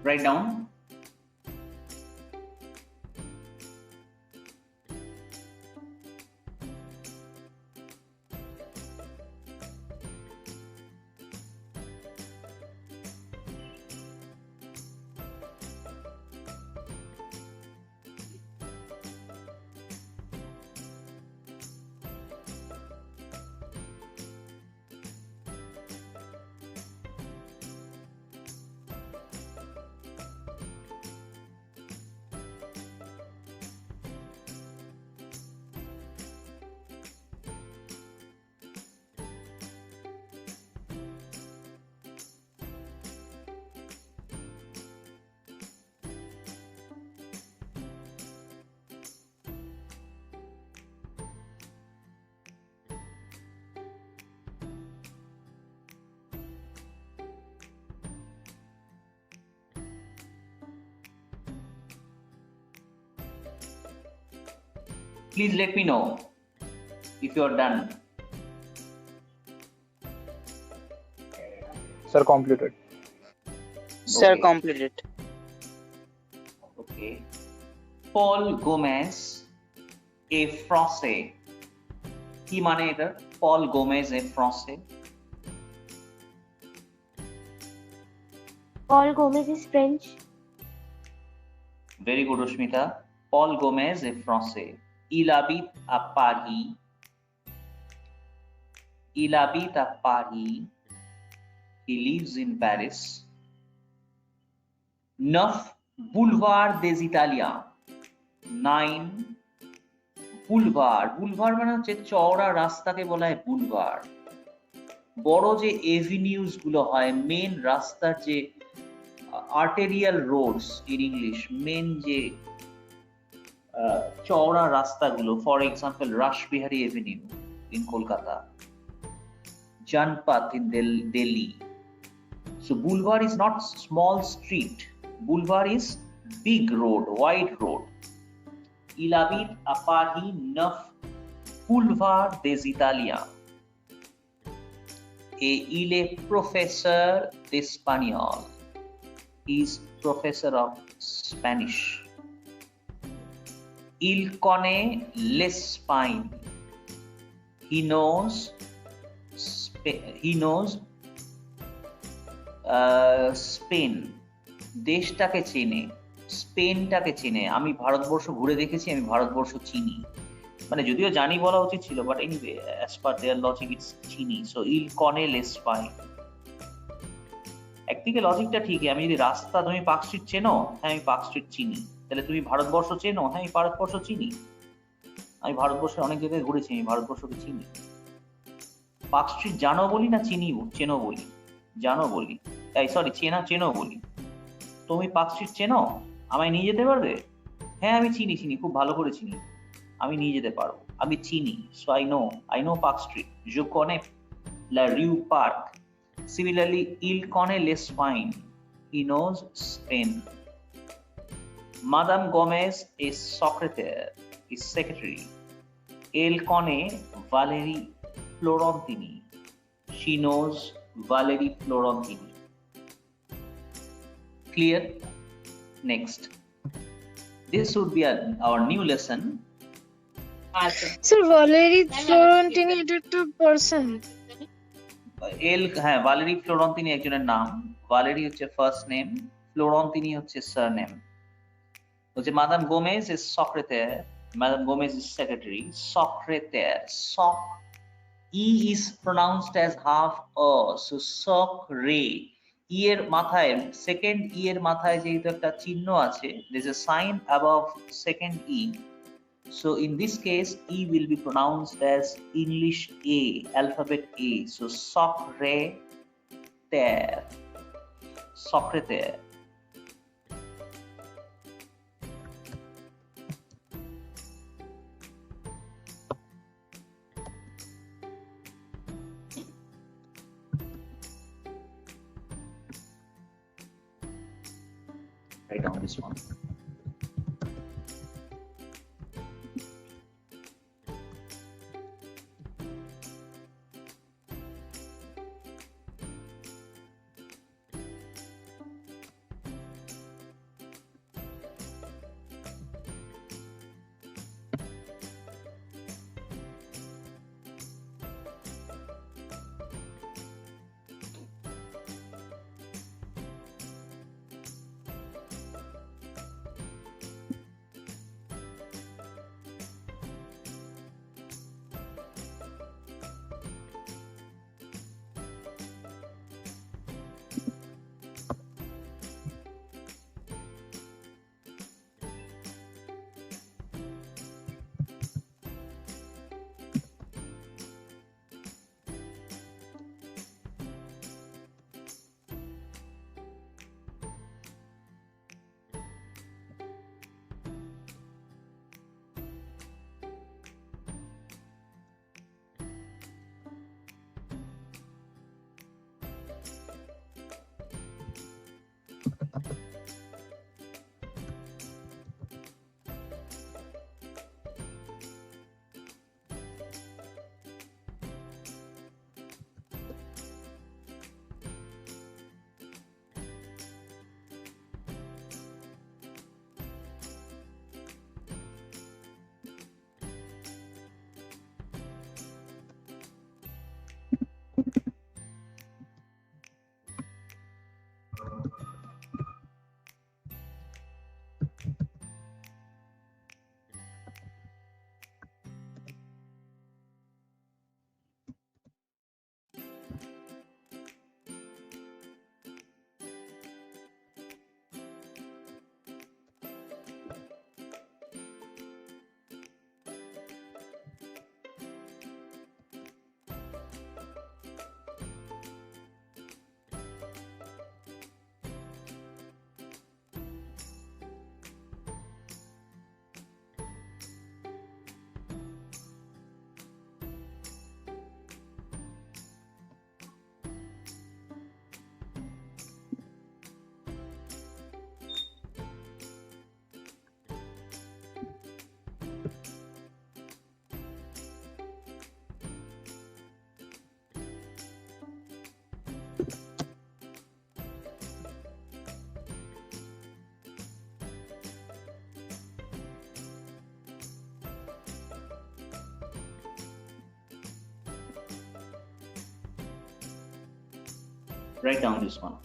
Write down. Please let me know if you are done. Sir, completed. Sir, Okay. completed. Okay. Paul Gomez a Francais. কি মানে এটা? Paul Gomez a Francais. Paul Gomez is French. Very good, Ushmita. Paul Gomez est français. Il habite à Paris. Il habite à Paris. He lives in Paris. 9 boulevard des Italiens. 9 boulevard. Boulevard মানে হচ্ছে চওড়া রাস্তাকে বলা হয় boulevard. বড় যে avenues গুলো হয়, মেন রাস্তার যে arterial roads in English, main যে চওড়া রাস্তাগুলো, for example Rashbehari avenue in Kolkata, Janpath in Delhi. So boulevard is not small street. Boulevard is big road, wide road. Il habite à Paris 9 boulevard des Italiens. Et il est professeur d'espagnol. He is professor of Spanish. Il connaît l'Espagne. He knows Spain, দেশটাকে চেনে, স্পেনটাকে চেনে। আমি ভারতবর্ষ ঘুরে দেখেছি, আমি ভারতবর্ষ চিনি, মানে যদিও জানি বলা উচিত ছিল, but anyway as per their logic it's চিনি। সো ইল কনে লেসপাইন, একদিকে লজিকটা ঠিকই। আমি যদি রাস্তা, তুমি পার্ক স্ট্রিট চেনো, হ্যাঁ আমি পার্ক স্ট্রিট চিনি, তাহলে তুমি ভারতবর্ষ চেনো, হ্যাঁ আমি ভারতবর্ষ চিনি। আমি ভারতবর্ষের অনেক জায়গায় ঘুরেছি, আমি ভারতবর্ষকে চিনি। পার্ক স্ট্রিট জানো বলি না চিনি, চেনো বলি? জানো বলি, এই সরি চেনো বলি। তুমি পার্ক স্ট্রিট চেনো, আমায় নিয়ে যেতে পারবে? হ্যাঁ আমি চিনি, খুব ভালো করে চিনি, আমি নিয়ে যেতে পারবো, আমি চিনি। So I know park street. Je connais la rue Park. Similarly, il connaît l'Espagne. He knows Spain. Madame Gomez is secretary. Elle connaît Valérie Florentini. She knows Valerie Florentini. Clear? Next. This would be our new lesson. Sir, Valerie Florentini এটা একটা person. হ্যাঁ, Valerie Florentini একজনের নাম। Valerie হচ্ছে first name, Florentini হচ্ছে surname. হচ্ছে Madame Gomez is secretary, Madame Gomez is secretary. Secrétaire, E is pronounced as half a, so sacre. E এর মাথায়, সেকেন্ড E এর মাথায় যেহেতু একটা চিহ্ন আছে, there is a sign above second E. So in this case, E will be pronounced as English A, alphabet A. So secrétaire, secrétaire. Write down this one. Write down this one.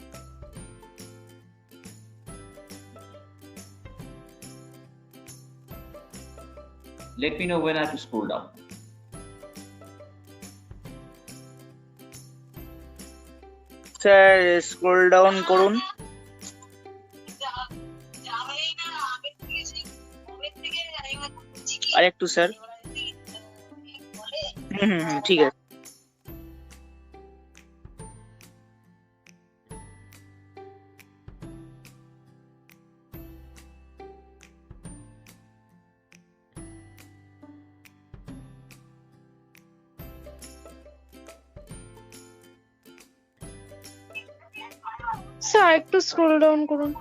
Let me know when I have to scroll down. Sir scroll down করুন। আর একটু sir. ঠিক আছে। Sir একটু scroll down করুন।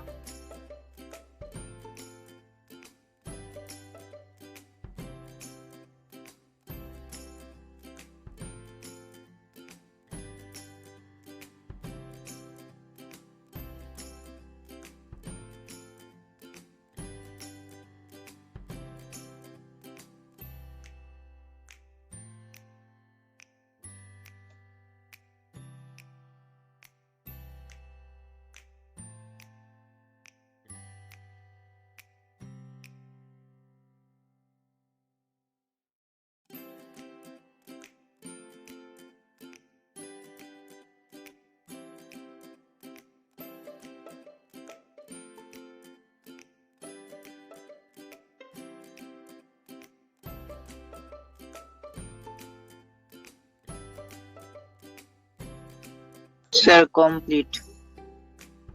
Sir complete.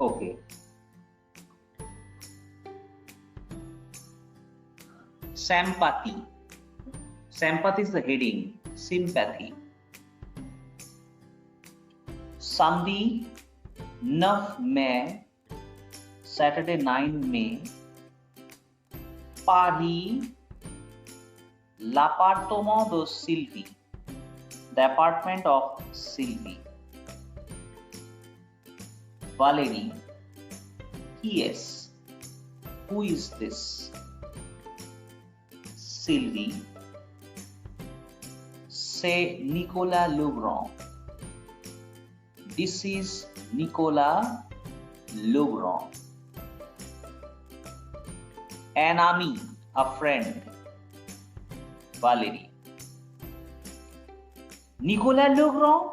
Okay. Sympathy. Sympathy is the heading. Sympathy. Sunday 9 Mai, Saturday 9 May, Paris, l'appartement de Sylvie, the apartment of Sylvie. Valerie, yes, who is this? Sylvie, c'est Nicolas Legrand. This is Nicolas Legrand. An ami, a friend. Valerie. Nicolas Legrand,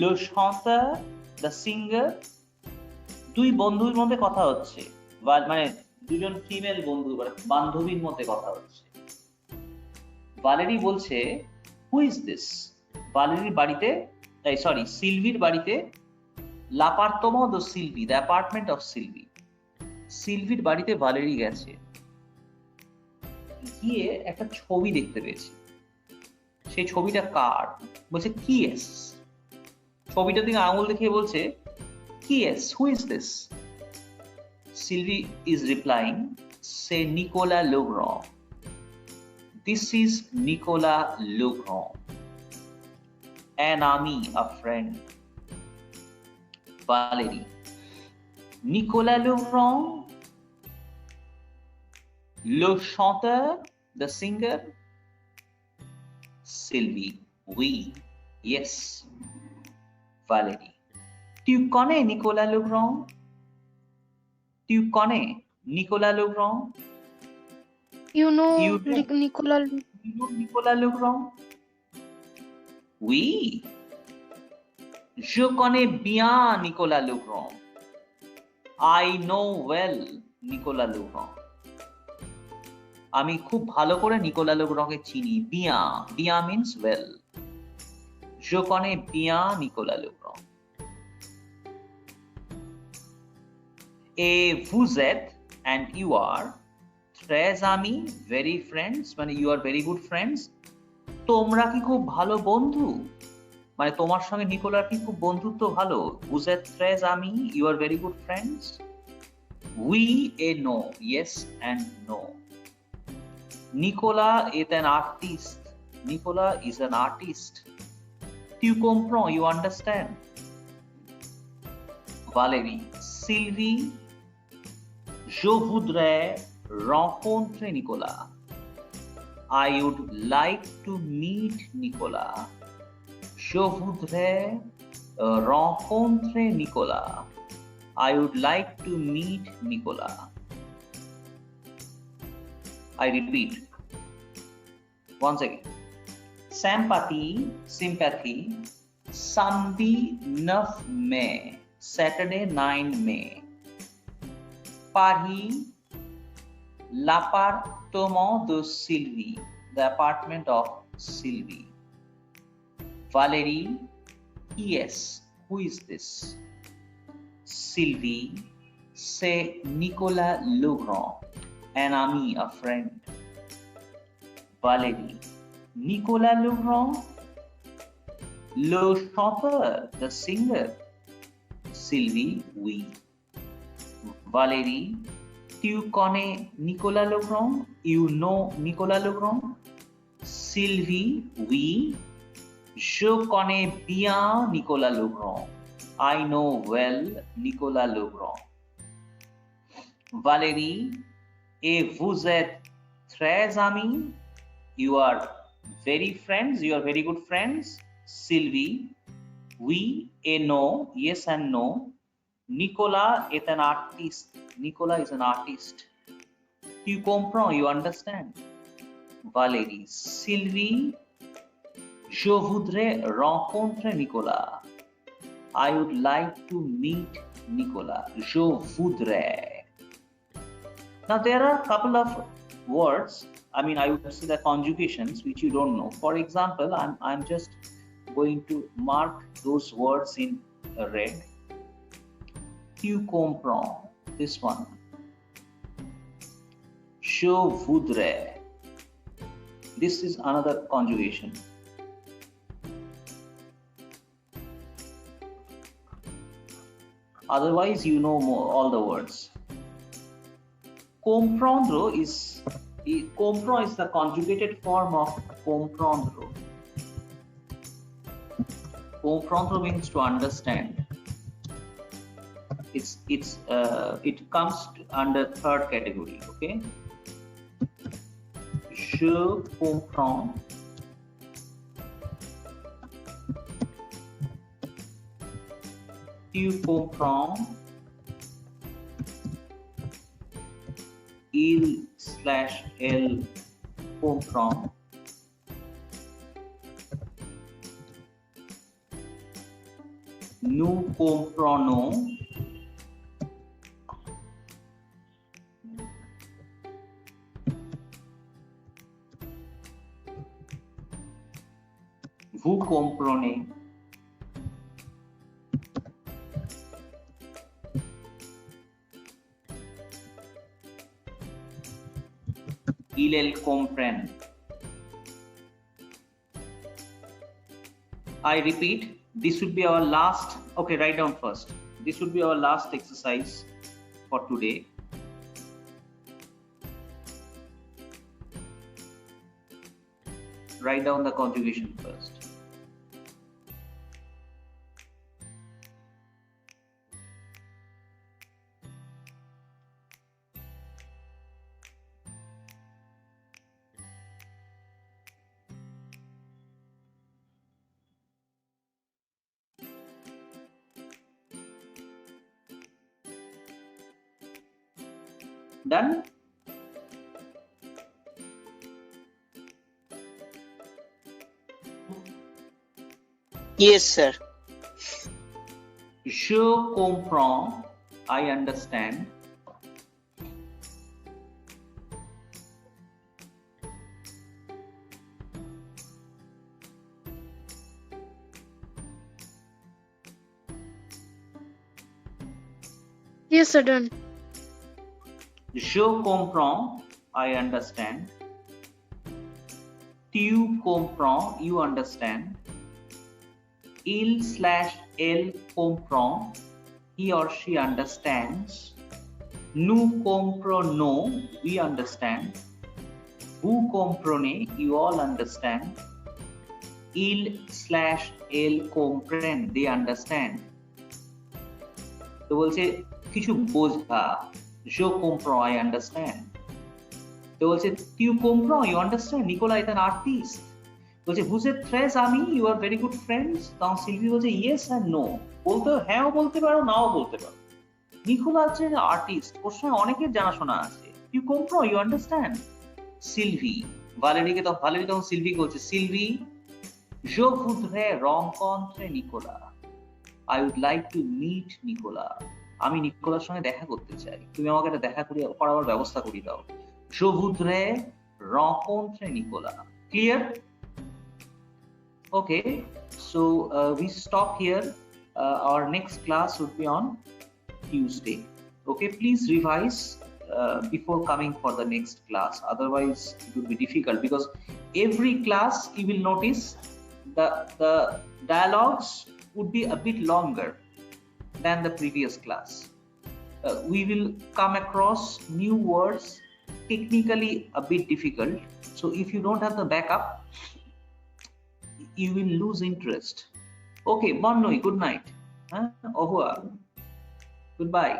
le chanteur, the singer. দুই বন্ধুর মধ্যে কথা হচ্ছে, মানে দুজন female বন্ধু বান্ধবীর মধ্যে কথা হচ্ছে। ভালেরি বলছে হু ইজ দিস? ভালেরির বাড়িতে, সরি সিলভির বাড়িতে, l'appartement de Sylvie, the apartment of Sylvie. সিলভির বাড়িতে ভালেরি গেছে, গিয়ে একটা ছবি দেখতে পেয়েছে। সেই ছবিটা কার? বলছে কি এস। ছবিটার দিকে আঙুল দেখিয়ে বলছে কি S, who is this? Sylvie is replying, c'est Nicolas Legrand. This is Nicolas Legrand. An ami, a friend. Valerie. Nicolas Legrand, le chanteur, the singer. Sylvie, oui, yes. Valerie. Tu connais Nicolas Legrand? Tu connais Nicolas Legrand? You know You know Nicolas Legrand? Oui. Je connais bien Nicolas Legrand. I know well Nicolas Legrand. আমি খুব ভালো করে Nikola লেগ্রঁকে চিনি। Bien. Bien means well. Je connais bien Nicolas Legrand. Et vous êtes, and you are, très amis, very friends, মানে you are very good friends. তোমরা কি খুব ভালো বন্ধু? মানে তোমার সঙ্গে নিকোলার কি খুব বন্ধুত্ব ভালো? Vous êtes très amis, you are very good friends. Oui et non, yes and no. Nicolas est un artiste. Nicolas is an artist. Tu comprends, you understand? Valérie, Sylvie, je voudrais rencontrer Nicolas. I would like to meet Nicolas. Je voudrais rencontrer Nicolas. I would like to meet Nicolas. I repeat. Once again. Sympathy. Samedi 9 mai. Saturday 9 May. Paris. L'appartement de Sylvie. The apartment of Sylvie. Valérie. Yes. Who is this? Sylvie. C'est Nicolas Legrand. An ami, a friend. Valérie. Nicolas Legrand. Le chanteur, the singer. Sylvie, oui. Valérie. Tu connais Nicolas Legrand? You know Nicolas Legrand? Sylvie, oui. Je connais bien Nicolas Legrand. I know well Nicolas Legrand. Valérie. Et vous êtes très amis? You are very friends? You are very good friends? Sylvie. Oui et non. Yes and no. Nicolas is an artist. Nicolas is an artist. Tu comprends? You understand? Valérie. Sylvie. Je voudrais rencontrer Nicolas. I would like to meet Nicolas. Je voudrais. Now there are a couple of words. I mean, I would say the conjugations which you don't know. For example, I'm just going to mark those words in red. Tu comprends? This one. Je voudrais. This is another conjugation. Otherwise, you know all the words. Comprendre is the conjugated form of comprendre. Comprendre means to understand. It comes under third category. Okay. Je comprends. Tu comprends. Il/elle comprend. Nous comprenons. Vous comprenez. Ils comprennent. I repeat, this would be our last. Okay, write down first. This would be our last exercise for today. Write down the conjugation first. Done? Yes, sir. Je comprends. I understand. Yes, sir, done. Je comprends. I understand. Tu comprends. You understand. Il/elle comprend. He or she understands. Nous comprenons. We understand. Vous comprenez. You all understand. Il/elle comprennent. They understand. তো বলছে কিছু বোঝা। Je comprends. I understand. তো বলছে tu comprends. You understand. Nicolas is an artist. বলছে vous êtes très amis, you are very good friends? তখন Sylvie বলছে yes and no, বলতে হ্যাঁও বলতে পারো নাও বলতে পারো। নিকোলা হচ্ছে আর্টিস্ট, ওর সঙ্গে অনেকের জানাশোনা আছে, ইউ কম্প্রো, ইউ আন্ডারস্ট্যান্ড। সিলভি ভ্যালেরিকে তখন ভ্যালেরি তখন সিলভিকে বলছে Sylvie je voudrais rencontrer Nicolas, I would like to meet Nicolas, আমি নিকোলার সঙ্গে দেখা করতে চাই, তুমি আমাকে একটা দেখা করার ব্যবস্থা করে দাও। je voudrais rencontrer Nicolas. Clear? Okay, so we stop here. Our next class would be on Tuesday. Okay, please revise before coming for the next class, otherwise it will be difficult, because every class you will notice the dialogues would be a bit longer than the previous class. We will come across new words, technically a bit difficult, so if you don't have the backup you will lose interest. Okay, bonne nuit, good night. Au revoir, goodbye.